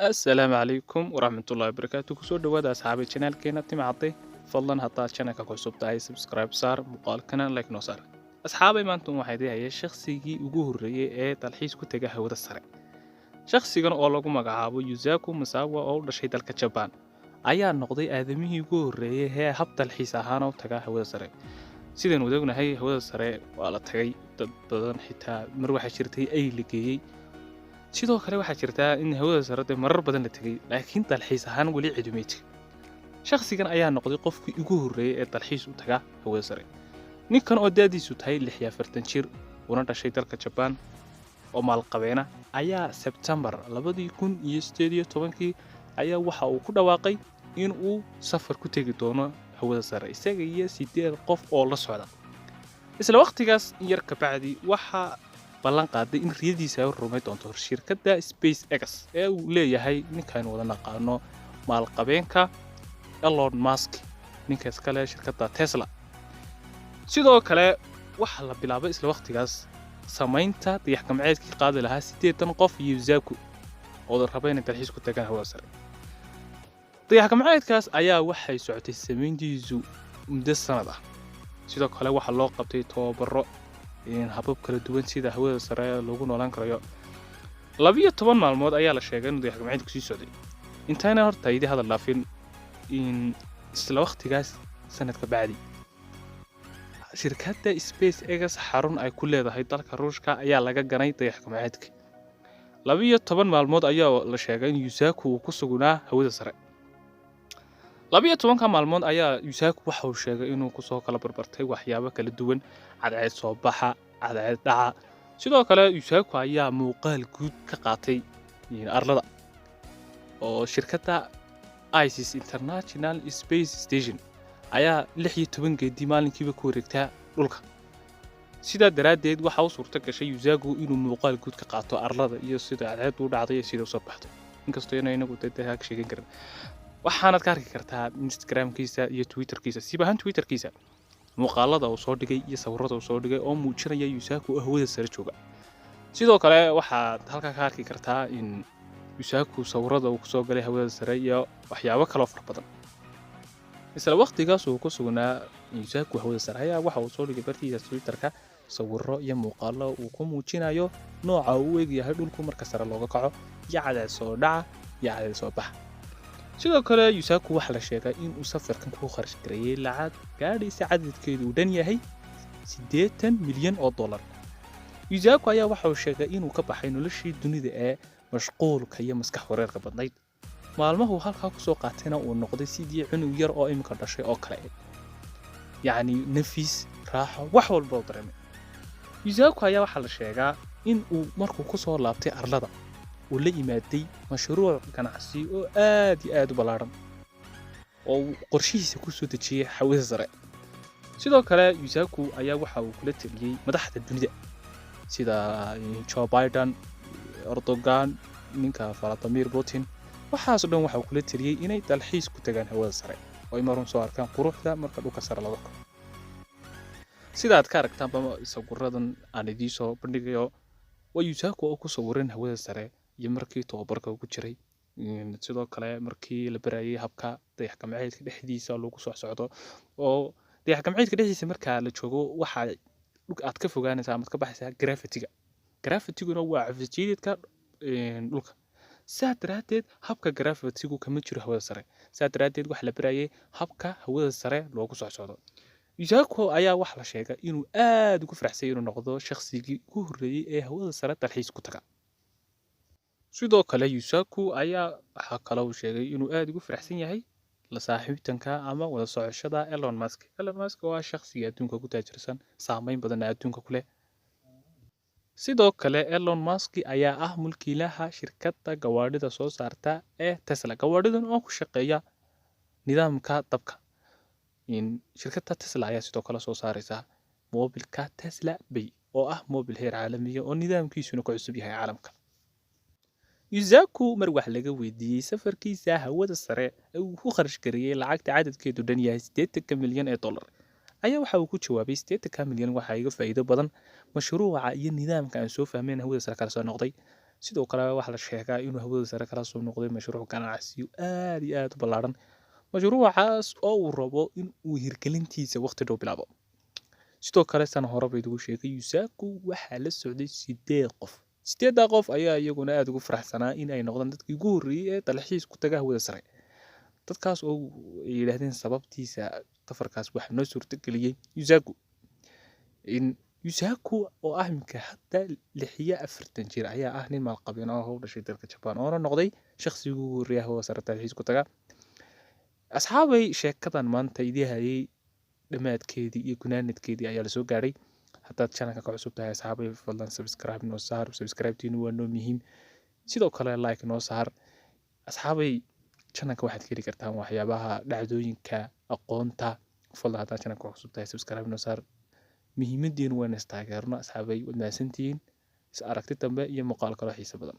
السلام عليكم ورحمة الله وبركاته كسو دوادا أصحابي channel كينا تمعطي فضلا هطا channel كعصب تاي سبسكرايب صار مقال كنا لايك نو صار أصحابي ما أنتم واحدة هي شخصي وجوه الرئي تلحيس كتجاه هو السرع شخصي كان أولوكم مجعابو يزاكو مساوا أو لشيء الكتشبان أيا النقطة آدمي وجوه الرئي هي هب تلحيس أهانا وتجاه هو السرع سيدنا ودقنا هي هو السرع وعلى تجي بدن حتى مروح شرتي أي لقي sidoo kale waxaa jirtaa in hawada sare marar badan la tagay laakiin dalxiis ahaan weli ciidumeeyay shakhsigan ayaa noqday qofkii ugu horreeyay ee dalxiis u taga hawada sare ninkan oo daadiisu tahay 46 jir una dhashay dalka Japan oo maalqabeena ayaa September 2018 ayaa waxa uu ku dhawaaqay in uu safar ku tagi doono hawada sare isaga iyo 8 qof oo la socda isla waqtigaas yar ka bacdi waxa ballan qaaday in riyadiisa ay rumay doonto shirkadda SpaceX ee uu leeyahay ninkan wada naqaano maalqabeenka Elon Musk ninkaas kale shirkadda Tesla sidoo kale waxa la bilaabay isla waqtigaas samaynta dayax-gacmeedkii qaadi lahaa 8 qof iyo Yuzaku oo rabay inay dalxiis ku tagaan hawada sare dayax-gacmeedkaas ayaa waxay socotay samayntiisu muddo sanad ah sidoo kale waxa loo qabtay tababaro in habab kala duwan sida hawada sare loogu noolaan karayo 12 maalmood ayaa la sheegay in dayax-gacmeedku sii socday intayna horta idii hadal laafin in isla waqtigaas sanadka bacdi shirkadda SpaceX xarun ay ku leedahay dalka Ruushka ayaa laga ganay dayax-gacmeedka 12 maalmood ayaa la sheegay in Yuzaku uu ku sugnaa hawada sare 12 maalmood ayaa Yuzaku waxa uu sheegay inuu ku soo kala barbartay waxyaabo kala duwan cadceed soo baxa cadceed dhaca sidoo kale Yuzaku ayaa muuqaal guud ka qaatay arlada oo shirkadda ISS International Space Station ayaa 16 geedi maalinkiiba ku wareegtaa dhulka sida daraadeed waxa uu suurta gashay Yuzaku inuu muuqaal guud ka qaato arlada iyo sida cadceed u dhacday sida soo baxdo inkastoo inagu dadka ka sheegan karin waxaanad ka arki kartaa Instagram-kiisa iyo Twitter-kiisa sibahan Twitter-kiisa muuqaalada uu soo dhigay iyo sawirrada uu soo dhigay oo muujinaya Yuzaku oo hawada sare jooga sidoo kale waxaad halka ka arki kartaa in Yuzaku sawirrada uu ku soo galay hawada sare iyo waxyaabo kale oo fara badan isla waqtigaas uu ku sugnaa Yuzaku hawada sare ayaa waxa uu soo dhigay bartiisa Twitter-ka sawirro iyo muuqaallo uu ku muujinayo nooca uu eeg yahay dhulku marka sare looga kaco iyo cadceed soo dhaca iyo cadceed soo baxa sidoo kale Yuzaku waxa la sheegay in uu safarkan ku kharash gareeyay lacag gaadhaysa cadadkeedu u dhan yahay 80 milyan oo dollar Yuzaku ayaa waxa uu sheegay inuu ka baxay noloshii dunida ee mashquulka iyo maskax wareerka badnayd maalmahu halka ku soo qaatayna uu noqday sidii cunug yar oo imika dhashay oo kale yacni nafis raaxo wax walba oo dareemay Yuzaku ayaa waxa la sheegaa in uu markuu ku soo laabtay arlada uu la yimaaday mashruuc ganacsi oo aad u ballaaran oo qorshihiisa ku soo dejiyay hawada sare sidoo kale Yuzaku ayaa waxa uu kula taliyay madaxda dunida sida Joe Biden Erdogan ninka Vladimir Putin waxaas dhan waxa uu kula taliyay inay dalxiis ku tagaan hawada sare oo ay marun soo arkaan quruxda marka dhulka sare laga kaco sidaad ka aragtaan sawirradan aan idin soo bandhigayo waa Yuzaku oo ku sawiran hawada sare iyo markii tababarka ugu jiray sidoo kale markii la barayay habka dayax-gacmeedka dhexdiisa lagu soo socdo oo dayax-gacmeedka dhexdiisa marka la joogo waxa aad ka fogaanaysaa ama ka baxaysaa gravity-guna waa cafjiidka dhulka saadaradeed habka gravity-gu kama jiro hawada sare saadaradeed waxa la barayay habka hawada sare loogu soo socdo Yuzaku ayaa wax la sheegay inuu aad ugu faraxsay inuu noqdo shakhsigii ugu horreeyay ee hawada sare dalxiis ku taga sidoo kale Yuzaku ayaa waxa kale uu sheegay inuu aad ugu faraxsan yahay la saaxiibtanka ama wada socoshada Elon Musk waa shakhsiga adduunka ku taajirsan saameyn badan adduunka ku leh sidoo kale Elon Musk ayaa ah mulkiilaha shirkadda gawaadhida soo saarta ee Tesla gawaadhidan oo ku shaqeeya nidaamka dabka in shirkadda Tesla ayaa sidoo kale soo saaraysa moobilka Tesla Bay oo ah moobil heer caalami ah oo nidaamkiisuna ku cusub yahay caalamka Yuzaku mar wax laga weydiiyay safarkiisa hawada sare ee uu ku kharash gareeyay lacagta cadadkeedu dhan yahay 80 milyan ee dollar ayaa waxa uu ku jawaabay 80 milyan waxa iga faa'iido badan mashruuca iyo nidaamka aan soo fahmeen hawada sare kala soo noqday sidoo kale waxaa la sheegaa inuu hawada sare kala soo noqday mashruuc ganacsi aad iyo aad u ballaaran mashruucaas oo uu rabo in uu hirgelintiisa waqti dhow bilaabo sidoo kale sana hore bay ugu sheegay Yusaku waxaa la socday 8 qof 8 qof ayaa iyaguna aad ugu faraxsanaa in ay noqdaan dadkii ugu horreeyay ee dalxiis ku taga hawada sare dadkaas oo ay yiraahdeen sababtiisa safarkaas waxa noo suurtageliyay Yusaku in Yusaku oo ah imika hadda 46 jir ayaa ah nin maalqabeen oo u dhashay dalka Japan oo noqday shakhsigii ugu horreeyay hawada sare dalxiis ku taga asxaabay sheekadan maanta idii hayay dhamaadkeedii iyo gunaanadkeedii ayaa la soo gaaray haddaad channelka ka cusub tahay asxaabay fadlan subscribe-tiina waa noo muhiim sidoo kale like noo saar asxaabay channelka waxaad ka heli kartaan waxyaabaha dhacdooyinka aqoonta fadlan haddaad channelka ka cusub tahay subscribe noo saar muhiimadiina waa in is taageerno asxaabay waad mahadsantihiin is aragti dambe iyo muuqaal kale oo xiiso badan